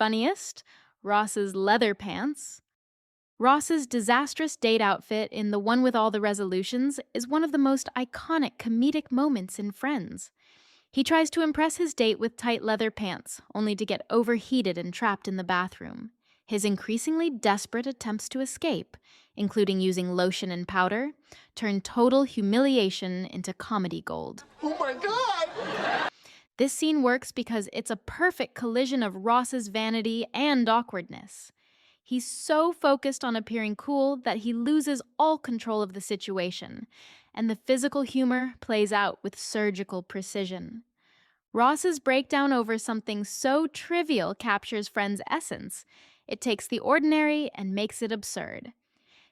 Funniest, Ross's leather pants. Ross's disastrous date outfit in The One with All the Resolutions is one of the most iconic comedic moments in Friends. He tries to impress his date with tight leather pants, only to get overheated and trapped in the bathroom. His increasingly desperate attempts to escape, including using lotion and powder, turn total humiliation into comedy gold. Oh my God! This scene works because it's a perfect collision of Ross's vanity and awkwardness. He's so focused on appearing cool that he loses all control of the situation, and the physical humor plays out with surgical precision. Ross's breakdown over something so trivial captures Friends' essence. It takes the ordinary and makes it absurd.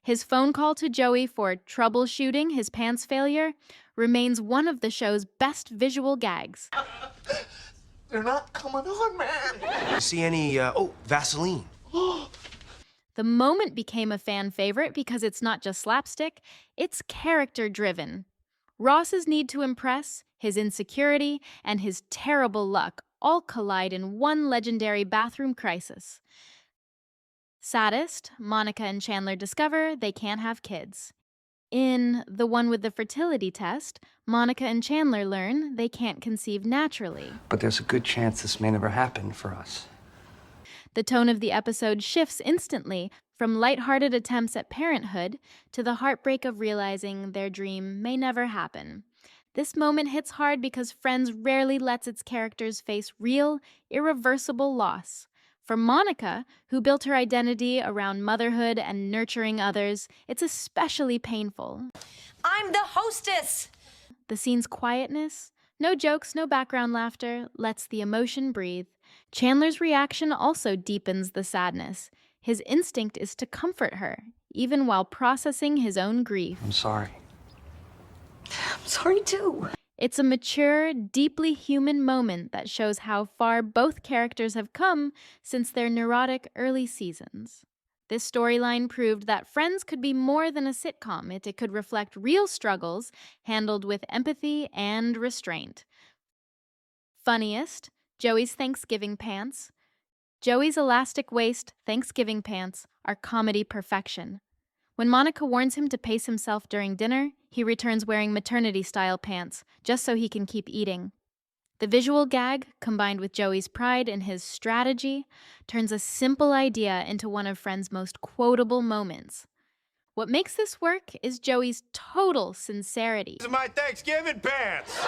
His phone call to Joey for troubleshooting his pants failure remains one of the show's best visual gags. They're not coming on, man. You see any, Vaseline? The moment became a fan favorite because it's not just slapstick, it's character-driven. Ross's need to impress, his insecurity, and his terrible luck all collide in one legendary bathroom crisis. Saddest, Monica and Chandler discover they can't have kids. In The One with the Fertility Test, Monica and Chandler learn they can't conceive naturally. But there's a good chance this may never happen for us. The tone of the episode shifts instantly from lighthearted attempts at parenthood to the heartbreak of realizing their dream may never happen. This moment hits hard because Friends rarely lets its characters face real, irreversible loss. For Monica, who built her identity around motherhood and nurturing others, it's especially painful. I'm the hostess! The scene's quietness, no jokes, no background laughter, lets the emotion breathe. Chandler's reaction also deepens the sadness. His instinct is to comfort her, even while processing his own grief. I'm sorry. I'm sorry too. It's a mature, deeply human moment that shows how far both characters have come since their neurotic early seasons. This storyline proved that Friends could be more than a sitcom. It could reflect real struggles handled with empathy and restraint. Funniest, Joey's Thanksgiving pants. Joey's elastic waist Thanksgiving pants are comedy perfection. When Monica warns him to pace himself during dinner, he returns wearing maternity-style pants, just so he can keep eating. The visual gag, combined with Joey's pride in his strategy, turns a simple idea into one of Friends' most quotable moments. What makes this work is Joey's total sincerity. These are my Thanksgiving pants!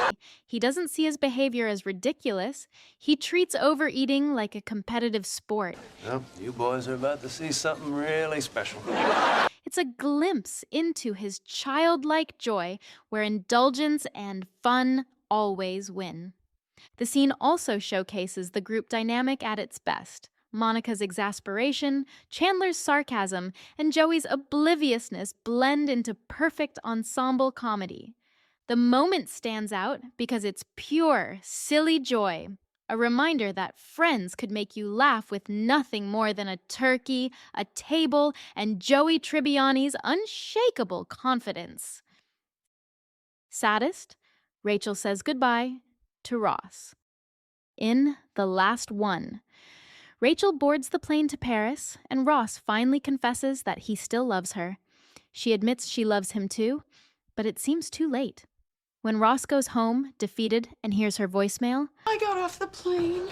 He doesn't see his behavior as ridiculous. He treats overeating like a competitive sport. Well, you boys are about to see something really special. It's a glimpse into his childlike joy, where indulgence and fun always win. The scene also showcases the group dynamic at its best. Monica's exasperation, Chandler's sarcasm, and Joey's obliviousness blend into perfect ensemble comedy. The moment stands out because it's pure, silly joy, a reminder that Friends could make you laugh with nothing more than a turkey, a table, and Joey Tribbiani's unshakable confidence. Saddest, Rachel says goodbye to Ross. In The Last One, Rachel boards the plane to Paris, and Ross finally confesses that he still loves her. She admits she loves him too, but it seems too late. When Ross goes home, defeated, and hears her voicemail, I got off the plane.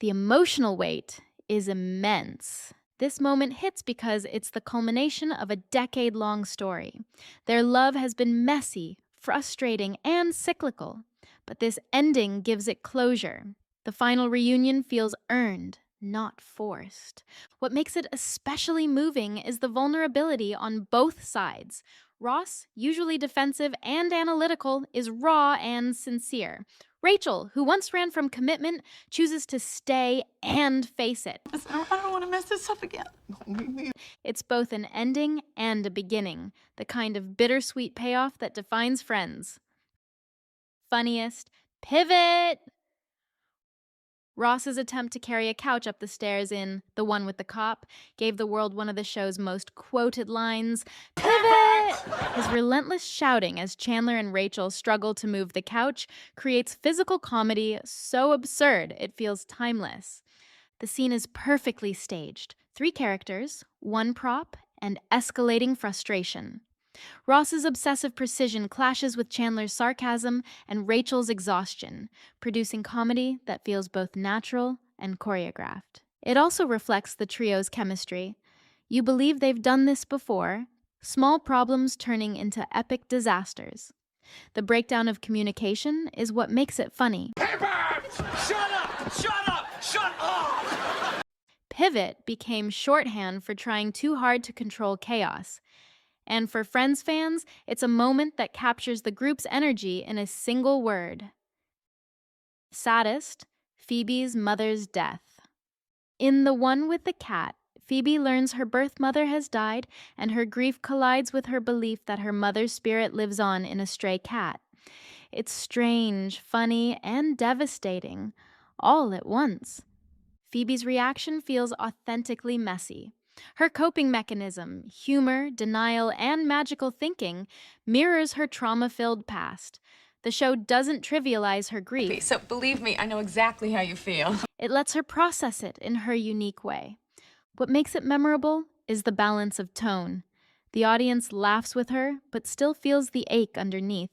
the emotional weight is immense. This moment hits because it's the culmination of a decade-long story. Their love has been messy, frustrating, and cyclical, but this ending gives it closure. The final reunion feels earned, not forced. What makes it especially moving is the vulnerability on both sides. Ross, usually defensive and analytical, is raw and sincere. Rachel, who once ran from commitment, chooses to stay and face it. I don't want to mess this up again. It's both an ending and a beginning, the kind of bittersweet payoff that defines Friends. Funniest, pivot! Ross's attempt to carry a couch up the stairs in The One with the Cop gave the world one of the show's most quoted lines, "Pivot!" His relentless shouting as Chandler and Rachel struggle to move the couch creates physical comedy so absurd it feels timeless. The scene is perfectly staged. 3 characters, 1 prop, and escalating frustration. Ross's obsessive precision clashes with Chandler's sarcasm and Rachel's exhaustion, producing comedy that feels both natural and choreographed. It also reflects the trio's chemistry. You believe they've done this before, small problems turning into epic disasters. The breakdown of communication is what makes it funny. Shut up! Shut up! Shut up! Pivot became shorthand for trying too hard to control chaos. And for Friends fans, it's a moment that captures the group's energy in a single word. Saddest, Phoebe's mother's death. In the one with the cat, Phoebe learns her birth mother has died, and her grief collides with her belief that her mother's spirit lives on in a stray cat. It's strange, funny, and devastating, all at once. Phoebe's reaction feels authentically messy. Her coping mechanism, humor, denial, and magical thinking mirrors her trauma-filled past. The show doesn't trivialize her grief. So believe me, I know exactly how you feel. It lets her process it in her unique way. What makes it memorable is the balance of tone. The audience laughs with her, but still feels the ache underneath.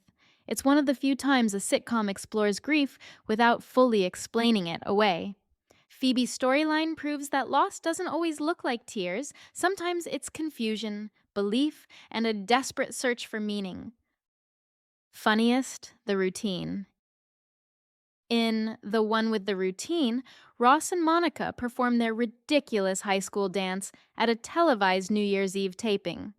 It's one of the few times a sitcom explores grief without fully explaining it away. Phoebe's storyline proves that loss doesn't always look like tears. Sometimes it's confusion, belief, and a desperate search for meaning. Funniest, the routine. In The One with the Routine, Ross and Monica perform their ridiculous high school dance at a televised New Year's Eve taping.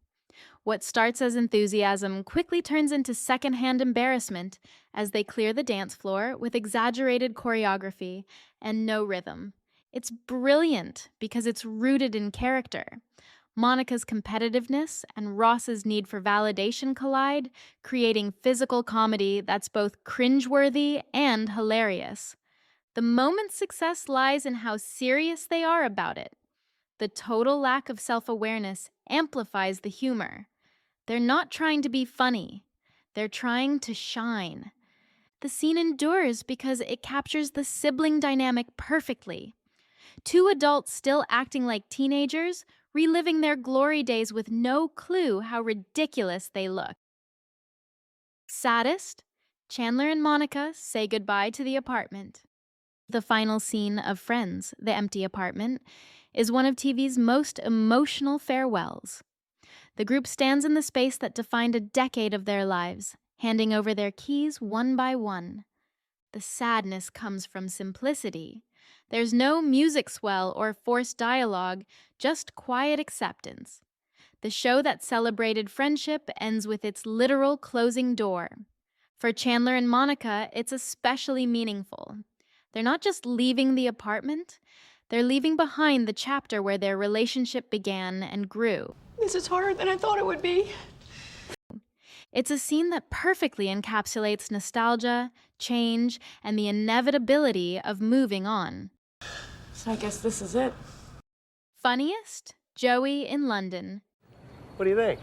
What starts as enthusiasm quickly turns into secondhand embarrassment as they clear the dance floor with exaggerated choreography and no rhythm. It's brilliant because it's rooted in character. Monica's competitiveness and Ross's need for validation collide, creating physical comedy that's both cringeworthy and hilarious. The moment's success lies in how serious they are about it. The total lack of self-awareness amplifies the humor. They're not trying to be funny. They're trying to shine. The scene endures because it captures the sibling dynamic perfectly. 2 adults still acting like teenagers, reliving their glory days with no clue how ridiculous they look. Saddest, Chandler and Monica say goodbye to the apartment. The final scene of Friends, The Empty Apartment, is one of TV's most emotional farewells. The group stands in the space that defined a decade of their lives, handing over their keys one by one. The sadness comes from simplicity. There's no music swell or forced dialogue, just quiet acceptance. The show that celebrated friendship ends with its literal closing door. For Chandler and Monica, it's especially meaningful. They're not just leaving the apartment, they're leaving behind the chapter where their relationship began and grew. This is harder than I thought it would be. It's a scene that perfectly encapsulates nostalgia, change, and the inevitability of moving on. So I guess this is it. Funniest? Joey in London. What do you think?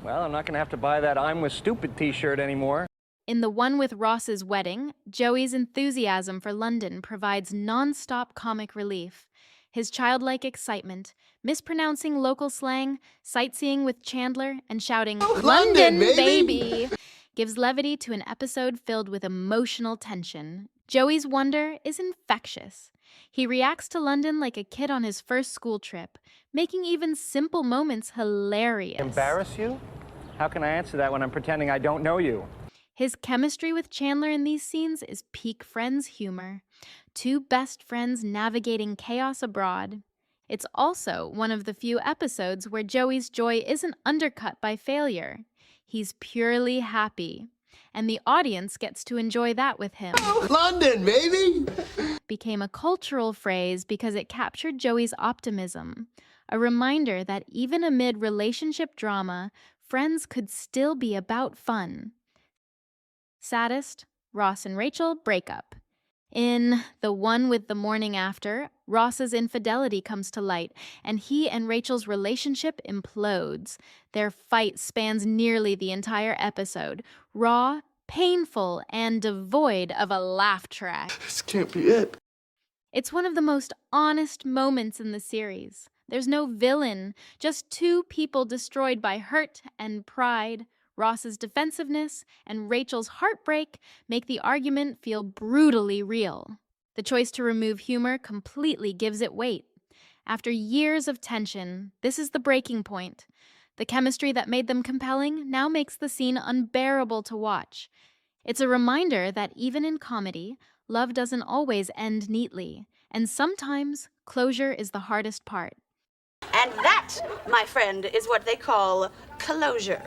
Well, I'm not going to have to buy that I'm with stupid t-shirt anymore. In The One with Ross's Wedding, Joey's enthusiasm for London provides non-stop comic relief. His childlike excitement, mispronouncing local slang, sightseeing with Chandler, and shouting, "London, baby!" gives levity to an episode filled with emotional tension. Joey's wonder is infectious. He reacts to London like a kid on his first school trip, making even simple moments hilarious. Embarrass you? How can I answer that when I'm pretending I don't know you? His chemistry with Chandler in these scenes is peak Friends humor. 2 best friends navigating chaos abroad. It's also one of the few episodes where Joey's joy isn't undercut by failure. He's purely happy. And the audience gets to enjoy that with him. London, baby! Became a cultural phrase because it captured Joey's optimism. A reminder that even amid relationship drama, Friends could still be about fun. Saddest, Ross and Rachel break up. In The One with the Morning After, Ross's infidelity comes to light, and he and Rachel's relationship implodes. Their fight spans nearly the entire episode, raw, painful, and devoid of a laugh track. This can't be it. It's one of the most honest moments in the series. There's no villain, just two people destroyed by hurt and pride. Ross's defensiveness and Rachel's heartbreak make the argument feel brutally real. The choice to remove humor completely gives it weight. After years of tension, this is the breaking point. The chemistry that made them compelling now makes the scene unbearable to watch. It's a reminder that even in comedy, love doesn't always end neatly, and sometimes closure is the hardest part. And that, my friend, is what they call closure.